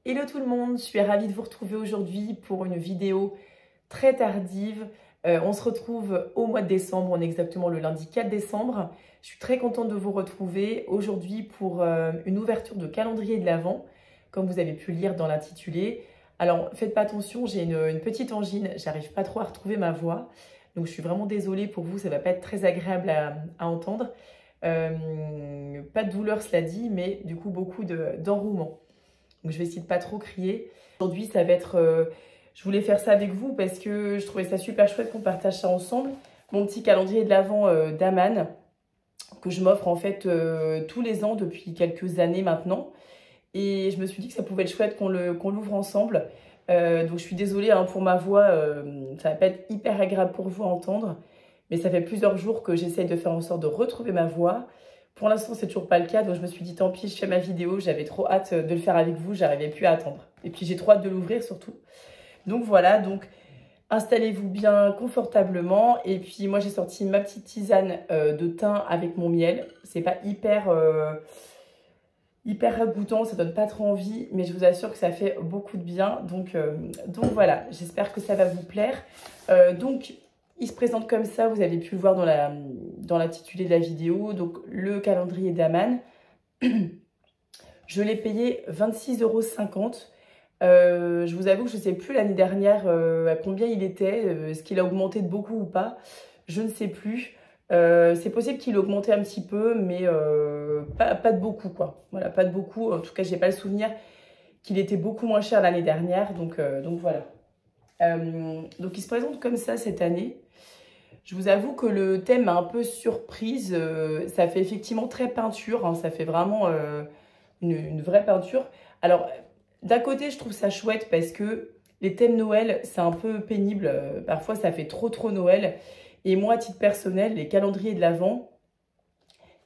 Hello tout le monde, je suis ravie de vous retrouver aujourd'hui pour une vidéo très tardive. On se retrouve au mois de décembre, on est exactement le lundi 4 décembre. Je suis très contente de vous retrouver aujourd'hui pour une ouverture de calendrier de l'Avent, comme vous avez pu le lire dans l'intitulé. Alors faites pas attention, j'ai une petite angine, j'arrive pas trop à retrouver ma voix. Donc je suis vraiment désolée pour vous, ça va pas être très agréable à entendre. Pas de douleur cela dit, mais du coup beaucoup d'enrouement. Donc je vais essayer de pas trop crier. Aujourd'hui ça va être... je voulais faire ça avec vous parce que je trouvais ça super chouette qu'on partage ça ensemble. Mon petit calendrier de l'Avent d'Aman que je m'offre en fait tous les ans depuis quelques années maintenant. Et je me suis dit que ça pouvait être chouette qu'on l'ouvre ensemble. Donc je suis désolée hein, pour ma voix, ça va pas être hyper agréable pour vous à entendre. Mais ça fait plusieurs jours que j'essaye de faire en sorte de retrouver ma voix. Pour l'instant, c'est toujours pas le cas, donc je me suis dit tant pis, je fais ma vidéo. J'avais trop hâte de le faire avec vous, j'arrivais plus à attendre. Et puis j'ai trop hâte de l'ouvrir surtout. Donc voilà, donc installez-vous bien confortablement. Et puis moi j'ai sorti ma petite tisane de thym avec mon miel. C'est pas hyper ragoûtant, ça donne pas trop envie, mais je vous assure que ça fait beaucoup de bien. Donc voilà, j'espère que ça va vous plaire. Donc il se présente comme ça, vous avez pu le voir dans l'intitulé de la vidéo. Donc le calendrier d'Aman, je l'ai payé 26,50 €. Je vous avoue que je ne sais plus l'année dernière à combien il était, est-ce qu'il a augmenté de beaucoup ou pas, je ne sais plus. C'est possible qu'il ait augmenté un petit peu, mais pas de beaucoup quoi. Voilà, pas de beaucoup. En tout cas, j'ai pas le souvenir qu'il était beaucoup moins cher l'année dernière. Donc voilà. Donc il se présente comme ça cette année. Je vous avoue que le thème m'a un peu surprise. Ça fait effectivement très peinture, hein, ça fait vraiment une vraie peinture. Alors d'un côté, je trouve ça chouette parce que les thèmes Noël, c'est un peu pénible. Parfois, ça fait trop Noël. Et moi, à titre personnel, les calendriers de l'Avent,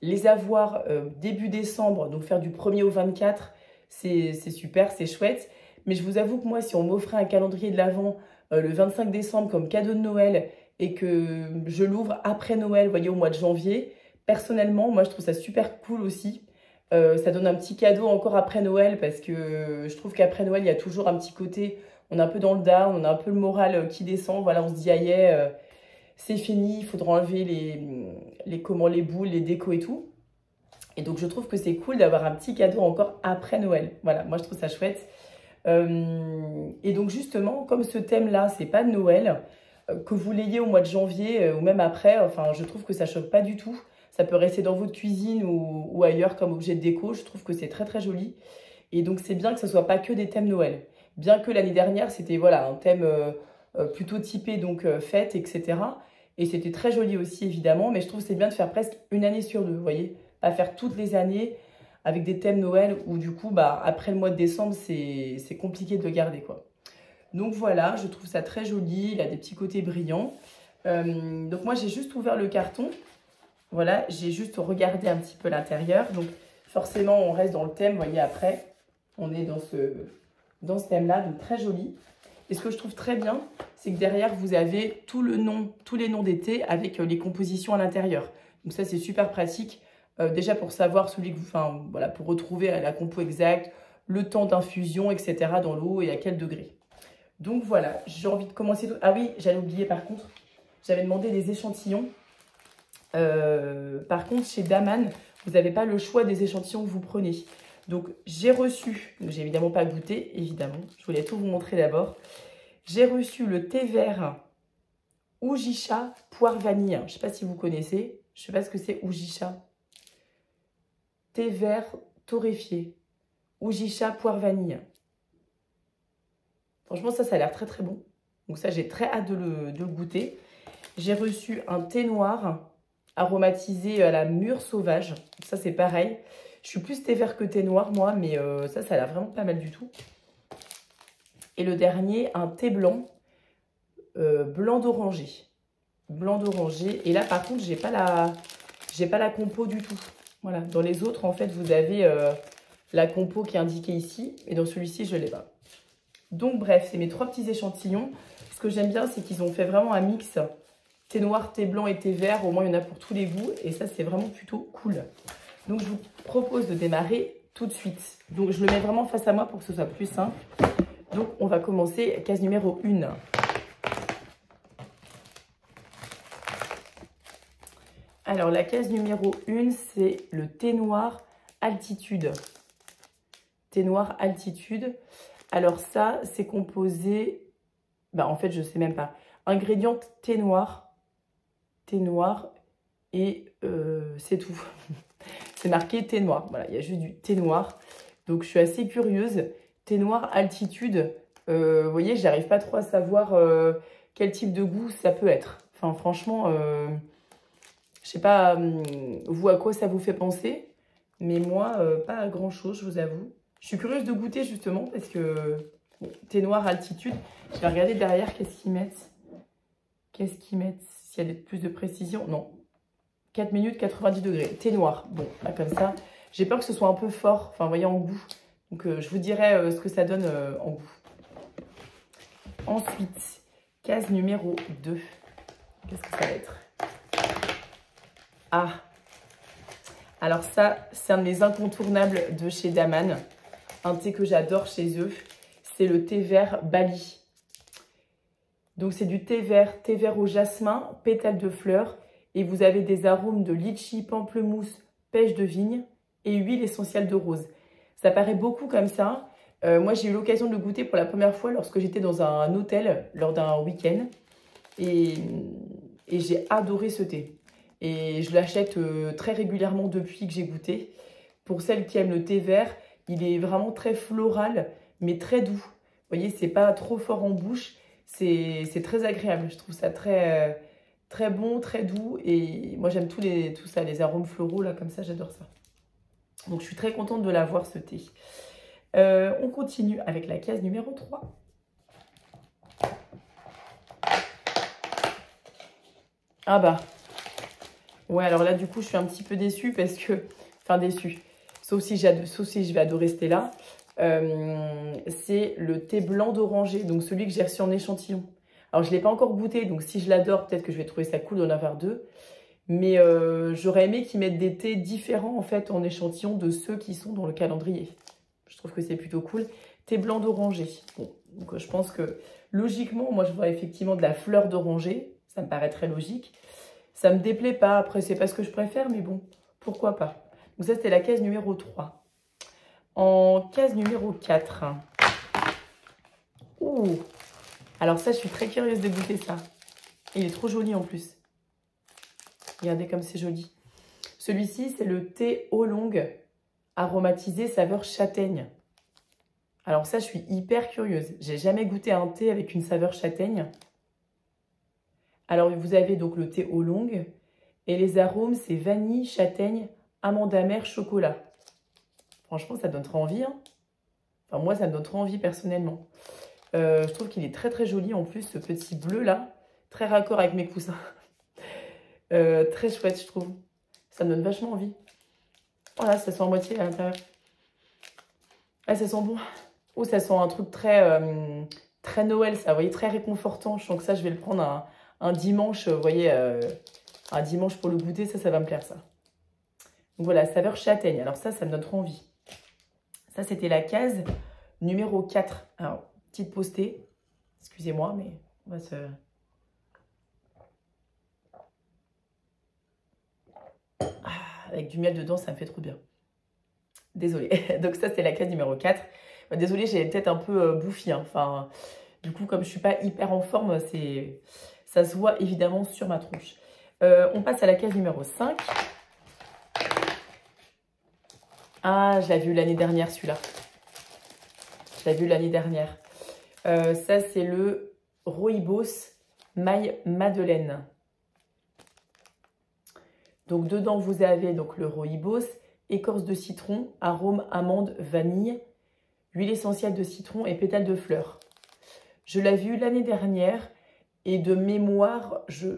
les avoir début décembre, donc faire du 1er au 24, c'est super, c'est chouette. Mais je vous avoue que moi, si on m'offrait un calendrier de l'Avent le 25 décembre comme cadeau de Noël et que je l'ouvre après Noël, vous voyez, au mois de janvier, personnellement, moi, je trouve ça super cool aussi. Ça donne un petit cadeau encore après Noël parce que je trouve qu'après Noël, il y a toujours un petit côté, on est un peu dans le down, on a un peu le moral qui descend. Voilà, on se dit, aïe, c'est fini, il faudra enlever les boules, les décos et tout. Et donc, je trouve que c'est cool d'avoir un petit cadeau encore après Noël. Voilà, moi, je trouve ça chouette. Et donc, justement, comme ce thème-là, c'est pas de Noël, que vous l'ayez au mois de janvier ou même après, enfin, je trouve que ça choque pas du tout. Ça peut rester dans votre cuisine ou ailleurs comme objet de déco. Je trouve que c'est très joli. Et donc, c'est bien que ce soit pas que des thèmes Noël. Bien que l'année dernière, c'était voilà, un thème plutôt typé, donc fête, etc. Et c'était très joli aussi, évidemment. Mais je trouve que c'est bien de faire presque une année sur deux, vous voyez. Pas faire toutes les années avec des thèmes Noël où du coup, bah, après le mois de décembre, c'est compliqué de le garder, quoi. Donc voilà, je trouve ça très joli. Il a des petits côtés brillants. Donc moi, j'ai juste ouvert le carton. Voilà, j'ai juste regardé un petit peu l'intérieur. Donc forcément, on reste dans le thème. Vous voyez, après, on est dans ce thème-là. Donc très joli. Et ce que je trouve très bien, c'est que derrière, vous avez tous les noms d'été avec les compositions à l'intérieur. Donc ça, c'est super pratique. Déjà pour savoir celui que vous... Enfin, voilà, pour retrouver la compo exacte, le temps d'infusion, etc. dans l'eau et à quel degré. Donc voilà, j'ai envie de commencer... Ah oui, j'allais oublier par contre, j'avais demandé des échantillons. Par contre, chez Daman, vous n'avez pas le choix des échantillons que vous prenez. Donc j'ai reçu, j'ai évidemment pas goûté, évidemment, je voulais tout vous montrer d'abord. J'ai reçu le thé vert Oujisha poire vanille. Je ne sais pas si vous connaissez, je ne sais pas ce que c'est Oujisha. Thé vert torréfié, Oujisha poire vanille. Franchement, ça a l'air très bon. Donc ça, j'ai très hâte de le goûter. J'ai reçu un thé noir aromatisé à la mûre sauvage. Ça, c'est pareil. Je suis plus thé vert que thé noir, moi, mais ça a l'air vraiment pas mal du tout. Et le dernier, un thé blanc, blanc d'oranger. Blanc d'oranger. Et là, par contre, j'ai pas la compo du tout. Voilà. Dans les autres, en fait, vous avez la compo qui est indiquée ici. Et dans celui-ci, je l'ai pas. Donc bref, c'est mes 3 petits échantillons. Ce que j'aime bien, c'est qu'ils ont fait vraiment un mix thé noir, thé blanc et thé vert. Au moins, il y en a pour tous les goûts. Et ça, c'est vraiment plutôt cool. Donc, je vous propose de démarrer tout de suite. Donc, je le mets vraiment face à moi pour que ce soit plus simple. Donc, on va commencer case numéro 1. Alors, la case numéro 1, c'est le thé noir altitude. Thé noir altitude. Alors ça, c'est composé... en fait, je ne sais même pas. Ingrédients thé noir. Thé noir et c'est tout. C'est marqué thé noir. Voilà, il y a juste du thé noir. Donc, je suis assez curieuse. Thé noir altitude. Vous voyez, j'arrive pas trop à savoir quel type de goût ça peut être. Enfin, franchement, je sais pas vous à quoi ça vous fait penser. Mais moi, pas à grand-chose, je vous avoue. Je suis curieuse de goûter justement parce que bon, thé noir altitude. Je vais regarder derrière qu'est-ce qu'ils mettent. Qu'est-ce qu'ils mettent? S'il y a plus de précision. Non. 4 minutes, 90 degrés. Thé noir. Bon, là comme ça. J'ai peur que ce soit un peu fort. Enfin, vous voyez, en goût. Donc, je vous dirai ce que ça donne en goût. Ensuite, case numéro 2. Qu'est-ce que ça va être? Ah! Alors ça, c'est un de mes incontournables de chez Daman. Un thé que j'adore chez eux. C'est le thé vert Bali. Donc c'est du thé vert au jasmin, pétales de fleurs. Et vous avez des arômes de litchi, pamplemousse, pêche de vigne et huile essentielle de rose. Ça paraît beaucoup comme ça. Moi, j'ai eu l'occasion de le goûter pour la première fois lorsque j'étais dans un hôtel lors d'un week-end. Et j'ai adoré ce thé. Et je l'achète très régulièrement depuis que j'ai goûté. Pour celles qui aiment le thé vert, il est vraiment très floral, mais très doux. Vous voyez, c'est pas trop fort en bouche. C'est très agréable. Je trouve ça très, très bon, très doux. Et moi, j'aime tout ça, les arômes floraux, là, comme ça, j'adore ça. Donc, je suis très contente de l'avoir, ce thé. On continue avec la case numéro 3. Ah bah. Ouais, alors là, du coup, je suis un petit peu déçue parce que... Enfin, déçue. Sauf si je vais adorer ce thé-là. C'est le thé blanc d'oranger, donc celui que j'ai reçu en échantillon. Alors, je ne l'ai pas encore goûté, donc si je l'adore, peut-être que je vais trouver ça cool d'en avoir 2. Mais j'aurais aimé qu'ils mettent des thés différents, en fait, en échantillon de ceux qui sont dans le calendrier. Je trouve que c'est plutôt cool. Thé blanc d'oranger. Bon, donc je pense que, logiquement, moi, je vois effectivement de la fleur d'oranger. Ça me paraît très logique. Ça me déplaît pas. Après, c'est pas ce que je préfère, mais bon, pourquoi pas. Donc ça, c'était la case numéro 3. En case numéro 4. Ouh. Alors ça, je suis très curieuse de goûter ça. Il est trop joli en plus. Regardez comme c'est joli. Celui-ci, c'est le thé oolong aromatisé saveur châtaigne. Alors ça, je suis hyper curieuse. J'ai jamais goûté un thé avec une saveur châtaigne. Alors, vous avez donc le thé oolong. Et les arômes, c'est vanille, châtaigne, amande amère, chocolat. Franchement, ça donne trop envie. Hein. Enfin, moi, ça me donne trop envie personnellement. Je trouve qu'il est très, très joli. En plus, ce petit bleu-là, très raccord avec mes coussins. Très chouette, je trouve. Ça me donne vachement envie. Voilà, ça sent à moitié à l'intérieur. Ah, ça sent bon. Oh, ça sent un truc très, très Noël, ça. Vous voyez, très réconfortant. Je sens que ça, je vais le prendre un dimanche, vous voyez, un dimanche pour le goûter, ça va me plaire, ça. Donc voilà, saveur châtaigne. Alors ça me donne trop envie. Ça, c'était la case numéro 4. Alors, petite pause thé. Excusez-moi, mais on va se... avec du miel dedans, ça me fait trop bien. Désolée. Donc ça, c'est la case numéro 4. Désolée, j'ai peut-être un peu bouffi. Hein. Enfin, du coup, comme je suis pas hyper en forme, ça se voit évidemment sur ma tronche. On passe à la case numéro 5. Ah, je l'ai vu l'année dernière, celui-là. Je l'ai vu l'année dernière. Ça, c'est le Rooibos Maille Madeleine. Donc, dedans, vous avez donc le Rooibos, écorce de citron, arôme amande, vanille, huile essentielle de citron et pétales de fleurs. Je l'ai vu l'année dernière et de mémoire, je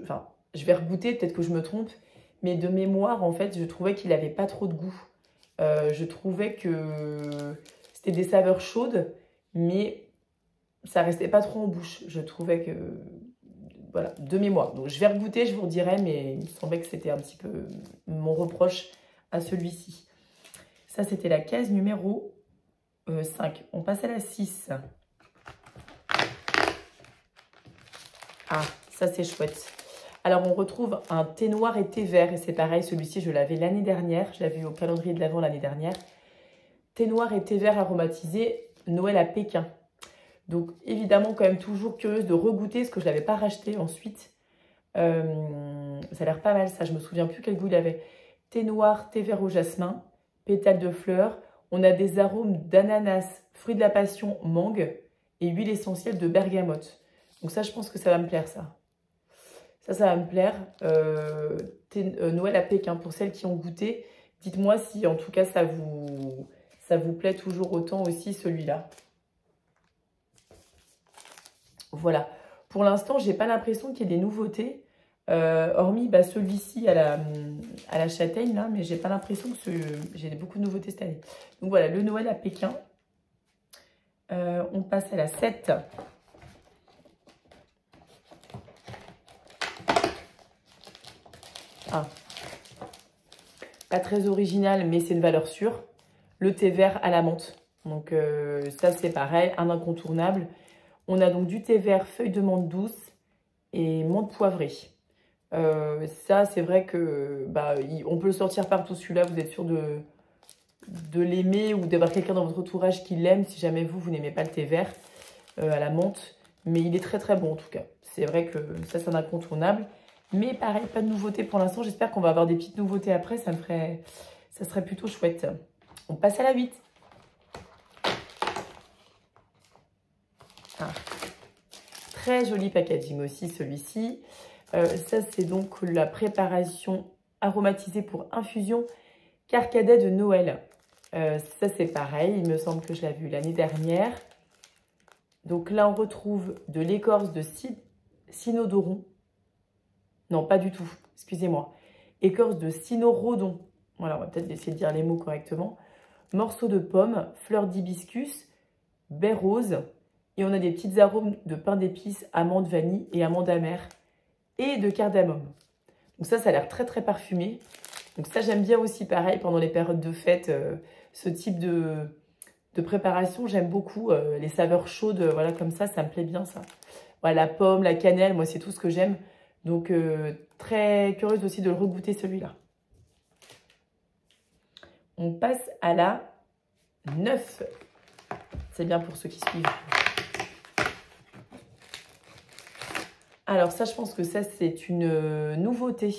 vais regoûter, peut-être que je me trompe, mais de mémoire, en fait, je trouvais qu'il n'avait pas trop de goût. Je trouvais que c'était des saveurs chaudes, mais ça restait pas trop en bouche. Je trouvais que... Voilà, de mémoire. Donc, je vais regoûter, je vous redirai, mais il me semblait que c'était un petit peu mon reproche à celui-ci. Ça, c'était la case numéro 5. On passe à la 6. Ah, ça, c'est chouette. Alors, on retrouve un thé noir et thé vert. Et c'est pareil, celui-ci, je l'avais l'année dernière. Je l'avais eu au calendrier de l'Avent l'année dernière. Thé noir et thé vert aromatisé, Noël à Pékin. Donc, évidemment, quand même toujours curieuse de regoûter ce que je n'avais pas racheté ensuite. Ça a l'air pas mal, ça. Je me souviens plus quel goût il avait. Thé noir, thé vert au jasmin, pétales de fleurs. On a des arômes d'ananas, fruits de la passion, mangue et huile essentielle de bergamote. Donc ça, je pense que ça va me plaire, ça. Ça va me plaire. Noël à Pékin, pour celles qui ont goûté. Dites-moi si, en tout cas, ça vous plaît toujours autant aussi, celui-là. Voilà. Pour l'instant, j'ai pas l'impression qu'il y ait des nouveautés. Hormis celui-ci à la châtaigne, là, mais j'ai pas l'impression que j'ai beaucoup de nouveautés cette année. Donc voilà, le Noël à Pékin. On passe à la 7. Ah. Pas très original, mais c'est une valeur sûre. Le thé vert à la menthe. Donc ça, c'est pareil, un incontournable. On a donc du thé vert, feuille de menthe douce et menthe poivrée. Ça, c'est vrai que on peut le sortir partout celui-là. Vous êtes sûr de l'aimer ou d'avoir quelqu'un dans votre entourage qui l'aime si jamais vous n'aimez pas le thé vert à la menthe. Mais il est très très bon en tout cas. C'est vrai que ça, c'est un incontournable. Mais pareil, pas de nouveautés pour l'instant. J'espère qu'on va avoir des petites nouveautés après. Ça serait plutôt chouette. On passe à la 8. Ah. Très joli packaging aussi, celui-ci. Ça, c'est donc la préparation aromatisée pour infusion carcadet de Noël. Ça, c'est pareil. Il me semble que je l'ai vu l'année dernière. Donc là, on retrouve de l'écorce de cynodoron. Non, pas du tout. Excusez-moi. Écorce de cynorrhodon. Voilà, on va peut-être essayer de dire les mots correctement. Morceaux de pomme, fleurs d'hibiscus, baie rose. Et on a des petits arômes de pain d'épices, amandes, vanille et amandes amères. Et de cardamome. Donc ça a l'air très très parfumé. Donc ça, j'aime bien aussi, pareil, pendant les périodes de fête, ce type de préparation. J'aime beaucoup les saveurs chaudes, voilà, comme ça me plaît bien, ça. Voilà, la pomme, la cannelle, moi, c'est tout ce que j'aime. Donc, très curieuse aussi de le regoûter, celui-là. On passe à la 9. C'est bien pour ceux qui suivent. Alors ça, je pense que ça, c'est une nouveauté.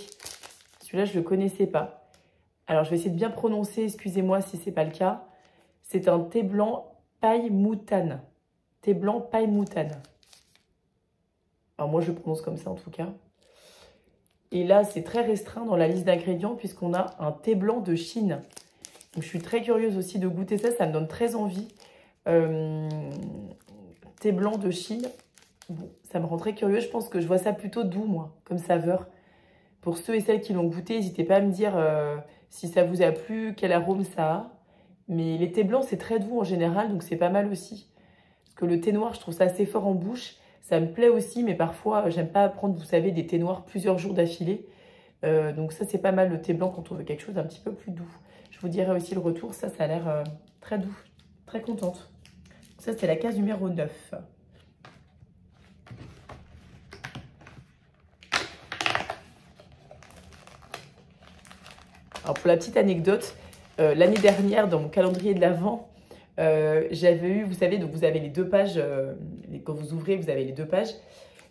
Celui-là, je ne le connaissais pas. Alors, je vais essayer de bien prononcer, excusez-moi si ce n'est pas le cas. C'est un thé blanc paille moutane. Thé blanc paille moutane. Alors, moi, je le prononce comme ça, en tout cas. Et là, c'est très restreint dans la liste d'ingrédients puisqu'on a un thé blanc de Chine. Donc, je suis très curieuse aussi de goûter ça. Ça me donne très envie. Thé blanc de Chine. Bon, ça me rend très curieux. Je pense que je vois ça plutôt doux, moi, comme saveur. Pour ceux et celles qui l'ont goûté, n'hésitez pas à me dire si ça vous a plu, quel arôme ça a. Mais les thés blancs, c'est très doux en général, donc c'est pas mal aussi. Parce que le thé noir, je trouve ça assez fort en bouche. Ça me plaît aussi, mais parfois, j'aime pas prendre, vous savez, des thés noirs plusieurs jours d'affilée. Donc ça, c'est pas mal le thé blanc quand on veut quelque chose d'un petit peu plus doux. Je vous dirai aussi le retour. Ça a l'air très doux. Très contente. Ça, c'est la case numéro 9. Alors, pour la petite anecdote, l'année dernière, dans mon calendrier de l'Avent, j'avais eu, vous savez, donc vous avez les 2 pages, quand vous ouvrez, vous avez les 2 pages,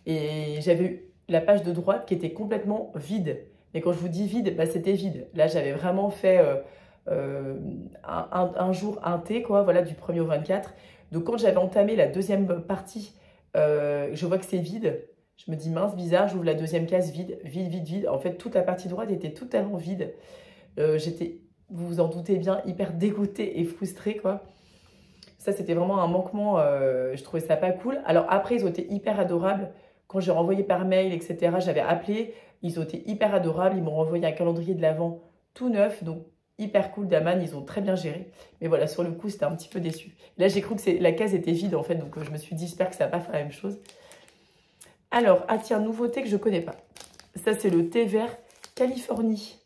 et j'avais eu la page de droite qui était complètement vide. Et quand je vous dis vide, c'était vide. Là, j'avais vraiment fait un jour un thé, quoi, voilà, du 1er au 24. Donc, quand j'avais entamé la deuxième partie, je vois que c'est vide. Je me dis, mince, bizarre, j'ouvre la deuxième case, vide, vide, vide, vide. En fait, toute la partie droite était totalement vide. J'étais, vous vous en doutez bien, hyper dégoûtée et frustrée, quoi. Ça, c'était vraiment un manquement. Je trouvais ça pas cool. Alors après, ils ont été hyper adorables. Quand j'ai renvoyé par mail, etc., j'avais appelé. Ils ont été hyper adorables. Ils m'ont renvoyé un calendrier de l'Avent tout neuf. Donc, hyper cool d'Aman. Ils ont très bien géré. Mais voilà, sur le coup, c'était un petit peu déçu. Là, j'ai cru que la case était vide, en fait. Donc, je me suis dit, j'espère que ça va pas faire la même chose. Alors, ah tiens, nouveauté que je connais pas. Ça, c'est le thé vert Californie.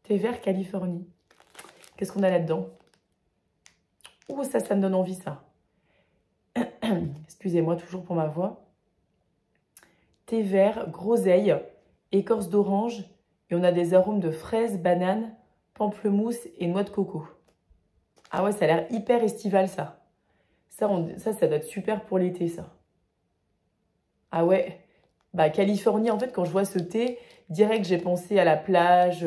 Thé vert Californie. Qu'est-ce qu'on a là-dedans? Ouh, ça me donne envie, ça. Excusez-moi, toujours pour ma voix. Thé vert, groseille, écorce d'orange. Et on a des arômes de fraises, bananes, pamplemousse et noix de coco. Ah ouais, ça a l'air hyper estival, ça. Ça doit être super pour l'été, ça. Ah ouais. Bah, Californie, en fait, quand je vois ce thé, direct, j'ai pensé à la plage,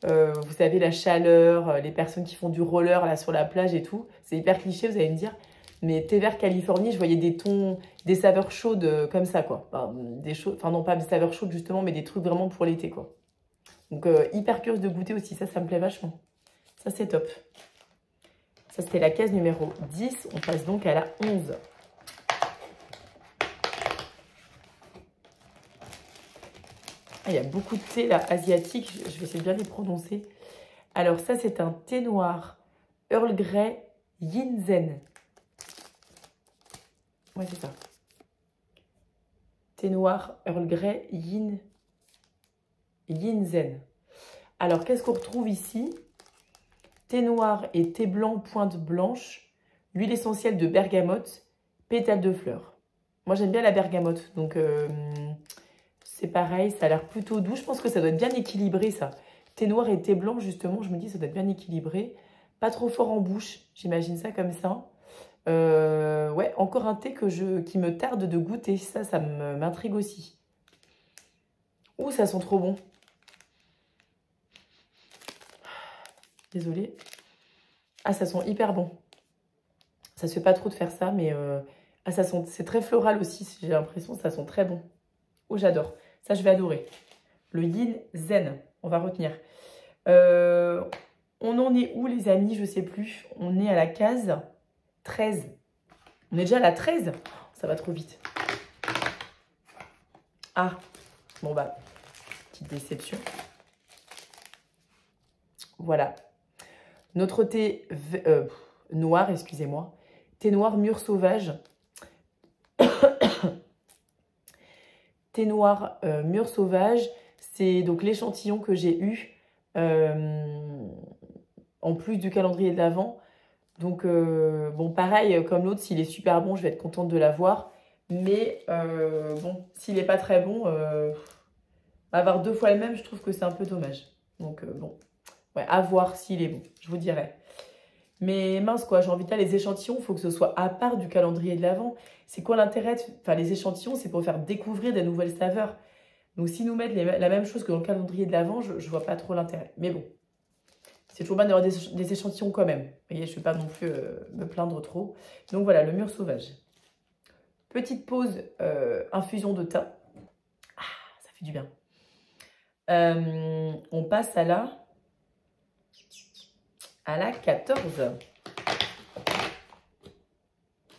vous savez, la chaleur, les personnes qui font du roller là sur la plage et tout. C'est hyper cliché, vous allez me dire. Mais thé vert Californie, je voyais des tons, des saveurs chaudes comme ça, quoi. Enfin, non, pas des saveurs chaudes, justement, mais des trucs vraiment pour l'été, quoi. Donc, hyper curieuse de goûter aussi. Ça me plaît vachement. Ça, c'est top. Ça, c'était la case numéro 10. On passe donc à la 11. Ah, il y a beaucoup de thé, là, asiatique. Je vais essayer de bien les prononcer. Alors, ça, c'est un thé noir Earl Grey Yin-Zen. Ouais, c'est ça. Thé noir Earl Grey Yin-Zen. Alors, qu'est-ce qu'on retrouve ici? Thé noir et thé blanc pointe blanche, huile essentielle de bergamote, pétales de fleurs. Moi, j'aime bien la bergamote, donc c'est pareil, ça a l'air plutôt doux. Je pense que ça doit être bien équilibré, ça. Thé noir et thé blanc, justement, je me dis ça doit être bien équilibré. Pas trop fort en bouche, j'imagine ça comme ça. Ouais, encore un thé qui me tarde de goûter. Ça m'intrigue aussi. Ouh, ça sent trop bon. Désolée. Ah, ça sent hyper bon. Ça se fait pas trop de faire ça, mais ah, c'est très floral aussi. J'ai l'impression que ça sent très bon. Oh, j'adore. Ça, je vais adorer. Le Yin Zen, on va retenir. On en est où, les amis? Je sais plus. On est à la case 13. On est déjà à la 13? Ça va trop vite. Ah, bon bah, petite déception. Voilà. Notre thé noir, excusez-moi. Thé noir mûr sauvage. Thé noir mûr sauvage. C'est donc l'échantillon que j'ai eu en plus du calendrier de l'Avent. Donc, bon, pareil, comme l'autre, s'il est super bon, je vais être contente de l'avoir. Mais, bon, s'il n'est pas très bon, avoir 2 fois le même, je trouve que c'est un peu dommage. Donc, bon, ouais, à voir s'il est bon, je vous dirai. Mais mince, quoi, j'ai envie de dire, les échantillons, il faut que ce soit à part du calendrier de l'Avent. C'est quoi l'intérêt? Enfin, les échantillons, c'est pour faire découvrir des nouvelles saveurs. Donc, si nous mettent la même chose que dans le calendrier de l'Avent, je ne vois pas trop l'intérêt. Mais bon. C'est toujours bien d'avoir des échantillons quand même. Vous voyez, je ne vais pas non plus me plaindre trop. Donc voilà, le mûr sauvage. Petite pause, infusion de thym. Ah, ça fait du bien. On passe à la 14.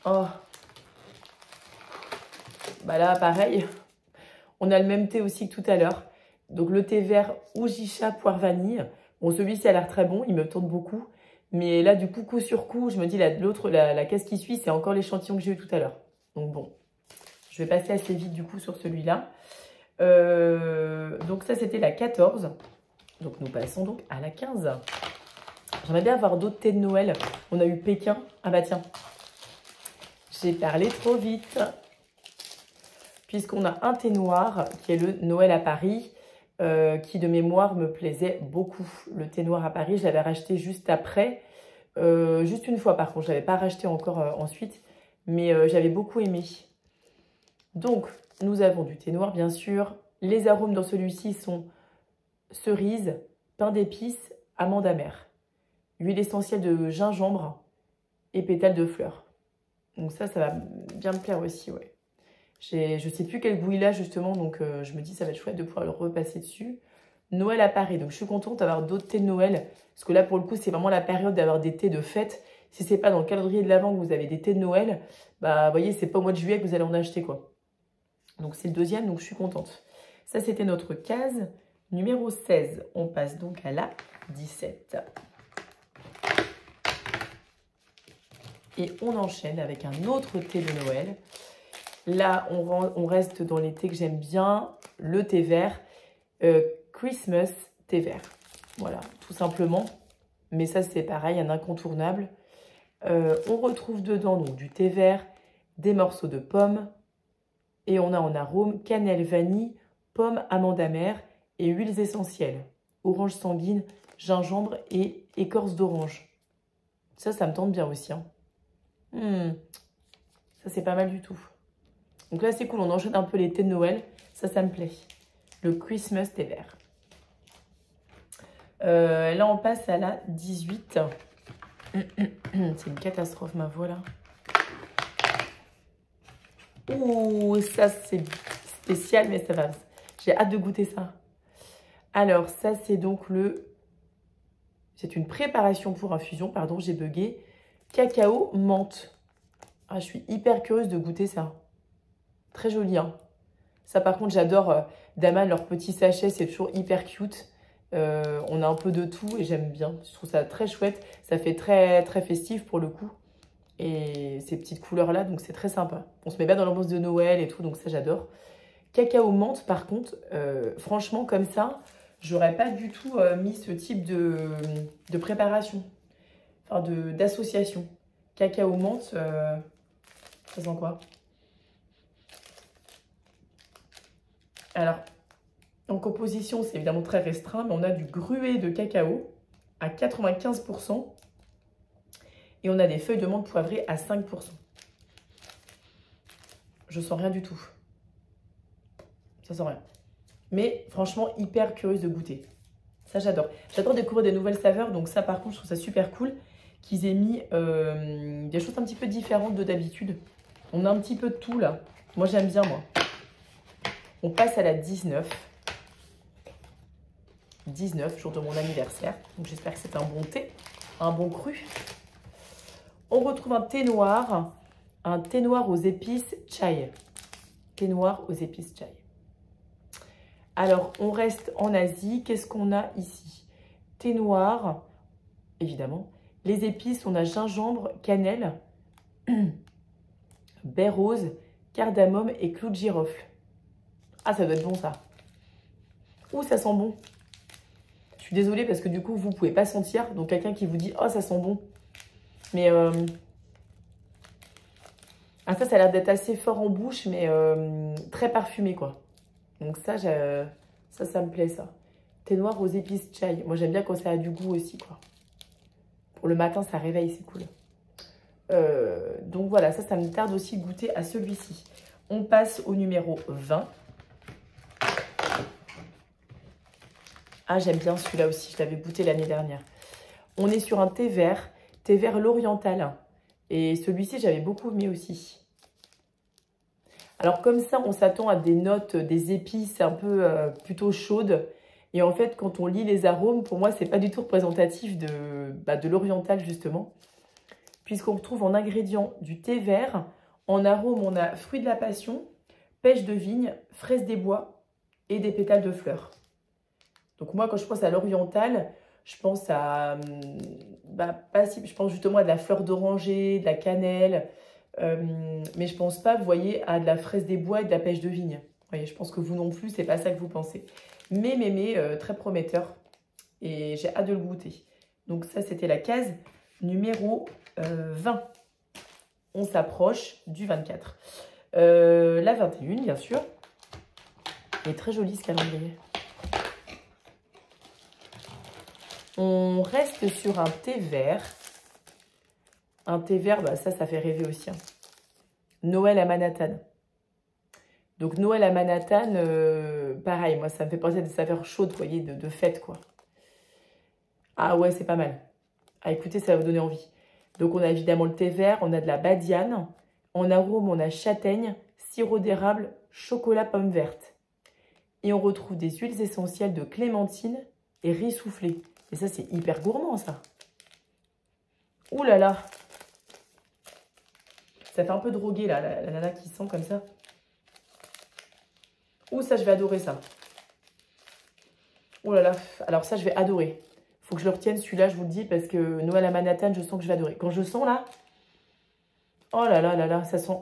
Oh. Bah là, pareil. On a le même thé aussi que tout à l'heure. Donc le thé vert Ujicha poire vanille. Bon, celui-ci a l'air très bon, il me tente beaucoup. Mais là, du coup sur coup, je me dis, la caisse qui suit, c'est encore l'échantillon que j'ai eu tout à l'heure. Donc bon, je vais passer assez vite du coup sur celui-là. Donc ça, c'était la 14. Donc nous passons donc à la 15. J'aimerais bien avoir d'autres thés de Noël. On a eu Pékin. Ah bah tiens, j'ai parlé trop vite. Puisqu'on a un thé noir qui est le Noël à Paris. Qui de mémoire me plaisait beaucoup. Le thé noir à Paris, je l'avais racheté juste après. Juste une fois par contre, je ne l'avais pas racheté encore ensuite. Mais j'avais beaucoup aimé. Donc, nous avons du thé noir bien sûr. Les arômes dans celui-ci sont cerise, pain d'épices, amande amère. Huile essentielle de gingembre et pétales de fleurs. Donc ça va bien me plaire aussi, ouais. Je ne sais plus quel goût il a justement, donc je me dis ça va être chouette de pouvoir le repasser dessus. Noël à Paris, donc je suis contente d'avoir d'autres thés de Noël, parce que là pour le coup c'est vraiment la période d'avoir des thés de fête. Si c'est pas dans le calendrier de l'Avent que vous avez des thés de Noël, bah vous voyez c'est pas au mois de juillet que vous allez en acheter quoi. Donc c'est le deuxième, donc je suis contente. Ça c'était notre case numéro 16. On passe donc à la 17. Et on enchaîne avec un autre thé de Noël. Là, on reste dans les thés que j'aime bien, le thé vert, Christmas thé vert. Voilà, tout simplement. Mais ça, c'est pareil, un incontournable. On retrouve dedans donc, du thé vert, des morceaux de pommes. Et on a en arôme cannelle, vanille, pomme, amande amère et huiles essentielles. Orange sanguine, gingembre et écorce d'orange. Ça me tente bien aussi. Hein. Ça, c'est pas mal du tout. Donc là, c'est cool. On enchaîne un peu les thés de Noël. Ça me plaît. Le Christmas thé vert. Là, on passe à la 18. C'est une catastrophe, ma voix, là. Ouh, ça, c'est spécial, mais ça va. J'ai hâte de goûter ça. Alors, ça, c'est donc le... C'est une préparation pour infusion. Pardon, j'ai bugué. Cacao menthe. Ah, je suis hyper curieuse de goûter ça. Très joli, hein. Ça, par contre, j'adore Daman, leur petit sachet. C'est toujours hyper cute. On a un peu de tout et j'aime bien. Je trouve ça très chouette. Ça fait très, très festif pour le coup. Et ces petites couleurs-là, donc c'est très sympa. On se met bien dans l'ambiance de Noël et tout, donc ça, j'adore. Cacao menthe, par contre, franchement, comme ça, j'aurais pas du tout mis ce type de préparation. Enfin, d'association. Cacao menthe, ça sent quoi? Alors, en composition, c'est évidemment très restreint, mais on a du gruau de cacao à 95%. Et on a des feuilles de menthe poivrées à 5%. Je sens rien du tout. Ça sent rien. Mais franchement, hyper curieuse de goûter. Ça, j'adore. J'adore découvrir des nouvelles saveurs. Donc ça, par contre, je trouve ça super cool qu'ils aient mis des choses un petit peu différentes de d'habitude. On a un petit peu de tout, là. Moi, j'aime bien, moi. On passe à la 19. 19, jour de mon anniversaire. Donc j'espère que c'est un bon thé, un bon cru. On retrouve un thé noir aux épices chai. Thé noir aux épices chai. Alors, on reste en Asie. Qu'est-ce qu'on a ici? Thé noir, évidemment. Les épices, on a gingembre, cannelle, baie rose, cardamome et clou de girofle. Ah, ça doit être bon, ça. Ouh, ça sent bon. Je suis désolée parce que du coup, vous ne pouvez pas sentir. Donc, quelqu'un qui vous dit « Oh, ça sent bon ». Mais ah, ça a l'air d'être assez fort en bouche, mais très parfumé, quoi. Donc ça me plaît, ça. Thé noir aux épices chai. Moi, j'aime bien quand ça a du goût aussi, quoi. Pour le matin, ça réveille, c'est cool. Donc voilà, ça me tarde aussi de goûter à celui-ci. On passe au numéro 20. Ah, j'aime bien celui-là aussi. Je l'avais goûté l'année dernière. On est sur un thé vert l'oriental. Et celui-ci, j'avais beaucoup aimé aussi. Alors comme ça, on s'attend à des notes, des épices un peu plutôt chaudes. Et en fait, quand on lit les arômes, pour moi, c'est pas du tout représentatif de l'oriental, justement. Puisqu'on retrouve en ingrédients du thé vert. En arôme, on a fruits de la passion, pêche de vigne, fraises des bois et des pétales de fleurs. Donc moi, quand je pense à l'oriental, je pense à, je pense justement à de la fleur d'oranger, de la cannelle, mais je pense pas, vous voyez, à de la fraise des bois et de la pêche de vigne. Vous voyez, je pense que vous non plus, c'est pas ça que vous pensez. Mais très prometteur et j'ai hâte de le goûter. Donc ça, c'était la case numéro 20. On s'approche du 24. La 21, bien sûr. Il est très joli ce calendrier. On reste sur un thé vert. Un thé vert, ça fait rêver aussi. Hein. Noël à Manhattan. Donc Noël à Manhattan, pareil, moi ça me fait penser à des saveurs chaudes, vous voyez, de fête, quoi. Ah ouais, c'est pas mal. Ah écoutez, ça va vous donner envie. Donc on a évidemment le thé vert, on a de la badiane. En arôme, on a châtaigne, sirop d'érable, chocolat pomme verte. Et on retrouve des huiles essentielles de clémentine et riz soufflé. Et ça, c'est hyper gourmand, ça. Ouh là là. Ça fait un peu drogué, là, la nana qui sent comme ça. Ouh, ça, je vais adorer ça. Oh là là. Alors ça, je vais adorer. Faut que je le retienne, celui-là, je vous le dis, parce que Noël à Manhattan, je sens que je vais adorer. Quand je sens, là... Oh là là là là, ça sent...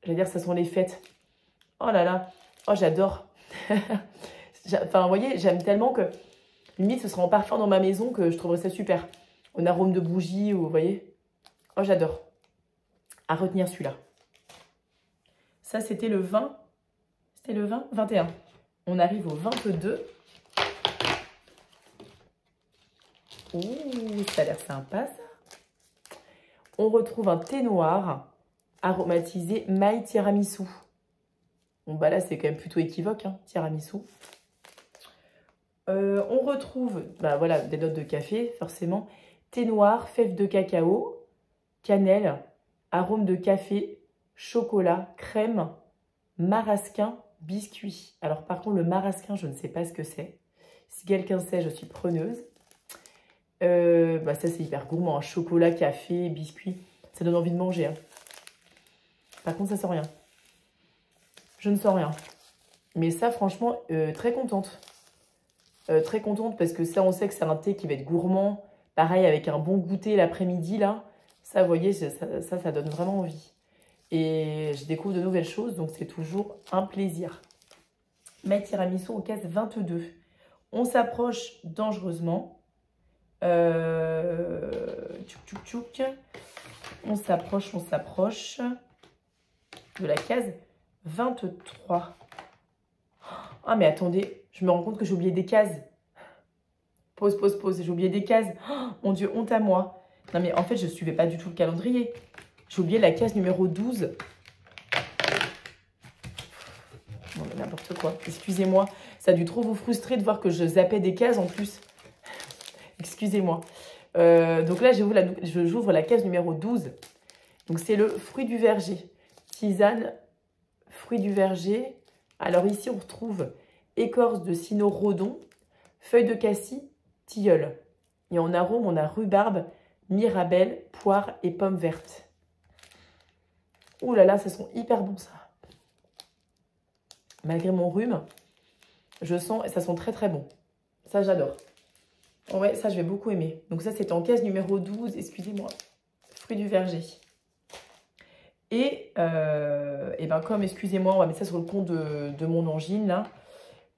J'allais dire, ça sent les fêtes. Oh là là. Oh, j'adore. Enfin, vous voyez, j'aime tellement que... Limite, ce sera en parfum dans ma maison que je trouverais ça super. En arôme de bougie, ou, vous voyez. Oh, j'adore. À retenir celui-là. Ça, c'était le 20. C'était le 20? 21. On arrive au 22. Ouh, ça a l'air sympa, ça. On retrouve un thé noir aromatisé maille tiramisu. Bon, bah là, c'est quand même plutôt équivoque, hein, tiramisu. On retrouve, bah voilà, des notes de café, forcément. Thé noir, fèves de cacao, cannelle, arôme de café, chocolat, crème, marasquin, biscuit. Alors, par contre, le marasquin, je ne sais pas ce que c'est. Si quelqu'un sait, je suis preneuse. Bah ça, c'est hyper gourmand. Hein. Chocolat, café, biscuit. Ça donne envie de manger. Hein. Par contre, ça sent rien. Je ne sens rien. Mais ça, franchement, très contente. Très contente parce que ça, on sait que c'est un thé qui va être gourmand. Pareil, avec un bon goûter l'après-midi, là. Ça, vous voyez, ça donne vraiment envie. Et je découvre de nouvelles choses, donc c'est toujours un plaisir. Maille tiramisu aux cases 22. On s'approche dangereusement. Tchouk, tchouk, tchouk. On s'approche de la case 23. Ah, mais attendez, je me rends compte que j'ai oublié des cases. Pause, pause, pause. J'ai oublié des cases. Oh, mon Dieu, honte à moi. Non, mais en fait, je ne suivais pas du tout le calendrier. J'ai oublié la case numéro 12. Non, mais n'importe quoi. Excusez-moi. Ça a dû trop vous frustrer de voir que je zappais des cases en plus. Excusez-moi. Donc là, j'ouvre la case numéro 12. Donc, c'est le fruit du verger. Tisane, fruit du verger. Alors ici, on retrouve écorce de cynorrhodon, feuille de cassis, tilleul. Et en arôme, on a rhubarbe, mirabelle, poire et pomme verte. Ouh là là, ça sent hyper bon ça. Malgré mon rhume, je sens, ça sent très très bon. Ça, j'adore. Ouais, ça, je vais beaucoup aimer. Donc ça, c'est en case numéro 12, excusez-moi. Fruit du verger. Et ben comme, excusez-moi, on va mettre ça sur le compte de mon angine, là.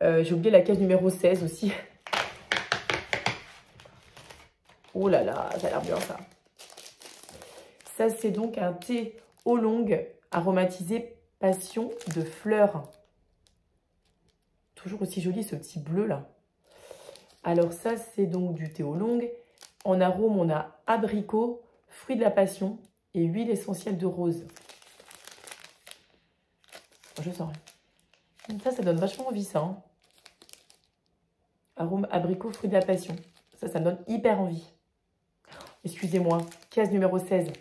J'ai oublié la case numéro 16 aussi. Oh là là, ça a l'air bien, ça. Ça, c'est donc un thé oolong aromatisé passion de fleurs. Toujours aussi joli, ce petit bleu, là. Alors ça, c'est donc du thé oolong. En arôme, on a abricot, fruit de la passion et huile essentielle de rose. Je sens rien. Ça donne vachement envie, ça. Hein. Arôme abricot, fruit de la passion. Ça me donne hyper envie. Excusez-moi, case numéro 16.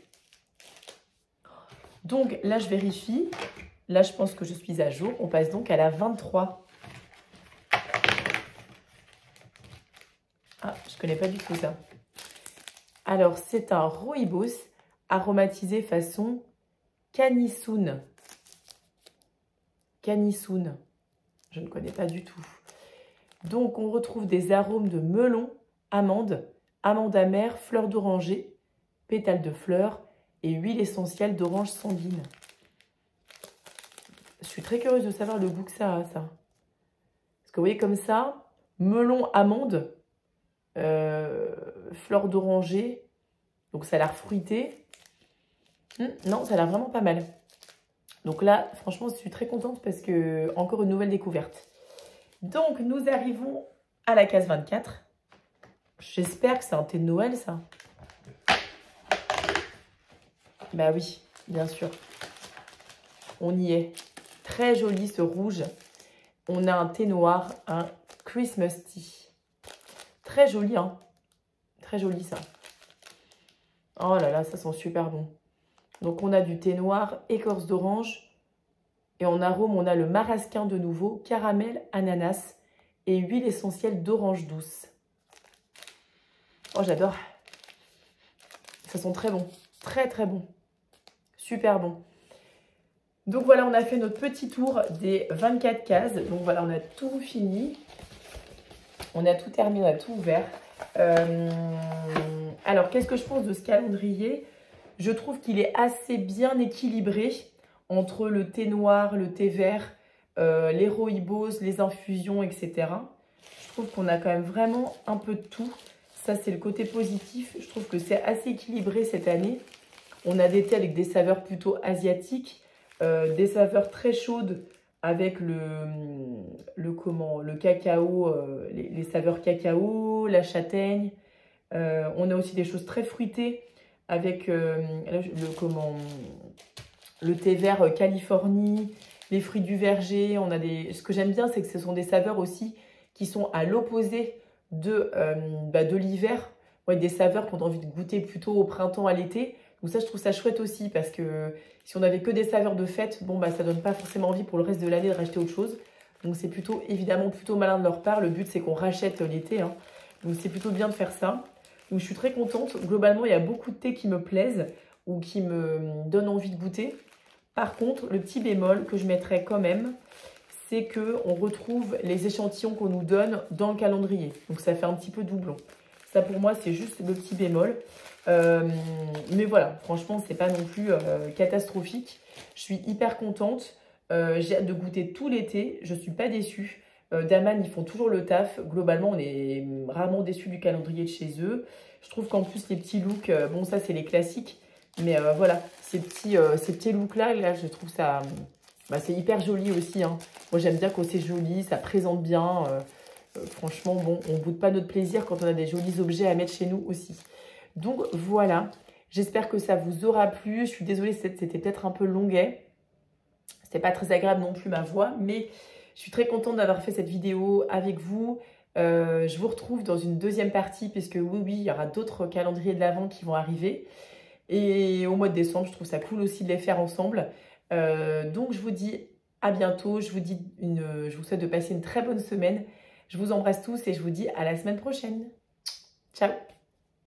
Donc là, je vérifie. Là, je pense que je suis à jour. On passe donc à la 23. Ah, je ne connais pas du tout ça. Alors, c'est un rooibos aromatisé façon Canisoun. Canisoun. Je ne connais pas du tout. Donc, on retrouve des arômes de melon, amande, amande amère, fleur d'oranger, pétales de fleurs et huile essentielle d'orange sanguine. Je suis très curieuse de savoir le goût que ça a, ça. Parce que vous voyez comme ça, melon, amande, fleur d'oranger, donc ça a l'air fruité. Non, ça a l'air vraiment pas mal. Donc là, franchement, je suis très contente parce que encore une nouvelle découverte. Donc, nous arrivons à la case 24. J'espère que c'est un thé de Noël, ça. Bah oui, bien sûr. On y est. Très joli, ce rouge. On a un thé noir, un Christmas tea. Très joli, hein. Très joli, ça. Oh là là, ça sent super bon. Donc, on a du thé noir, écorce d'orange. Et en arôme, on a le marasquin de nouveau, caramel, ananas et huile essentielle d'orange douce. Oh, j'adore. Ça sent très bon. Très, très bon. Super bon. Donc, voilà, on a fait notre petit tour des 24 cases. Donc, voilà, on a tout fini. On a tout terminé, on a tout ouvert. Alors, qu'est-ce que je pense de ce calendrier? Je trouve qu'il est assez bien équilibré entre le thé noir, le thé vert, les rooibos, les infusions, etc. Je trouve qu'on a quand même vraiment un peu de tout. Ça, c'est le côté positif. Je trouve que c'est assez équilibré cette année. On a des thés avec des saveurs plutôt asiatiques, des saveurs très chaudes avec le cacao, les saveurs cacao, la châtaigne. On a aussi des choses très fruitées avec le thé vert Californie, les fruits du verger. Ce que j'aime bien, c'est que ce sont des saveurs aussi qui sont à l'opposé de l'hiver. Ouais, des saveurs qu'on a envie de goûter plutôt au printemps, à l'été. Donc ça, je trouve ça chouette aussi parce que si on n'avait que des saveurs de fête, bon, bah, ça donne pas forcément envie pour le reste de l'année de racheter autre chose. Donc c'est évidemment plutôt malin de leur part. Le but, c'est qu'on rachète l'été, hein. Donc c'est plutôt bien de faire ça. Donc je suis très contente. Globalement, il y a beaucoup de thés qui me plaisent ou qui me donnent envie de goûter. Par contre, le petit bémol que je mettrais quand même, c'est qu'on retrouve les échantillons qu'on nous donne dans le calendrier. Donc ça fait un petit peu doublon. Ça pour moi, c'est juste le petit bémol. Mais voilà, franchement, c'est pas non plus catastrophique. Je suis hyper contente. J'ai hâte de goûter tout l'été. Je suis pas déçue. Daman, ils font toujours le taf. Globalement, on est rarement déçus du calendrier de chez eux. Je trouve qu'en plus, les petits looks, bon, ça, c'est les classiques. Mais voilà, ces petits looks-là, là, je trouve ça... c'est hyper joli aussi, hein. Moi, j'aime bien quand c'est joli, ça présente bien. Franchement, bon, on ne boude pas notre plaisir quand on a des jolis objets à mettre chez nous aussi. Donc, voilà. J'espère que ça vous aura plu. Je suis désolée, c'était peut-être un peu longuet. C'était pas très agréable non plus, ma voix. Mais je suis très contente d'avoir fait cette vidéo avec vous. Je vous retrouve dans une deuxième partie, puisque oui, il y aura d'autres calendriers de l'Avent qui vont arriver. Et au mois de décembre, je trouve ça cool aussi de les faire ensemble. Donc, je vous dis à bientôt. Je vous souhaite de passer une très bonne semaine. Je vous embrasse tous et je vous dis à la semaine prochaine. Ciao!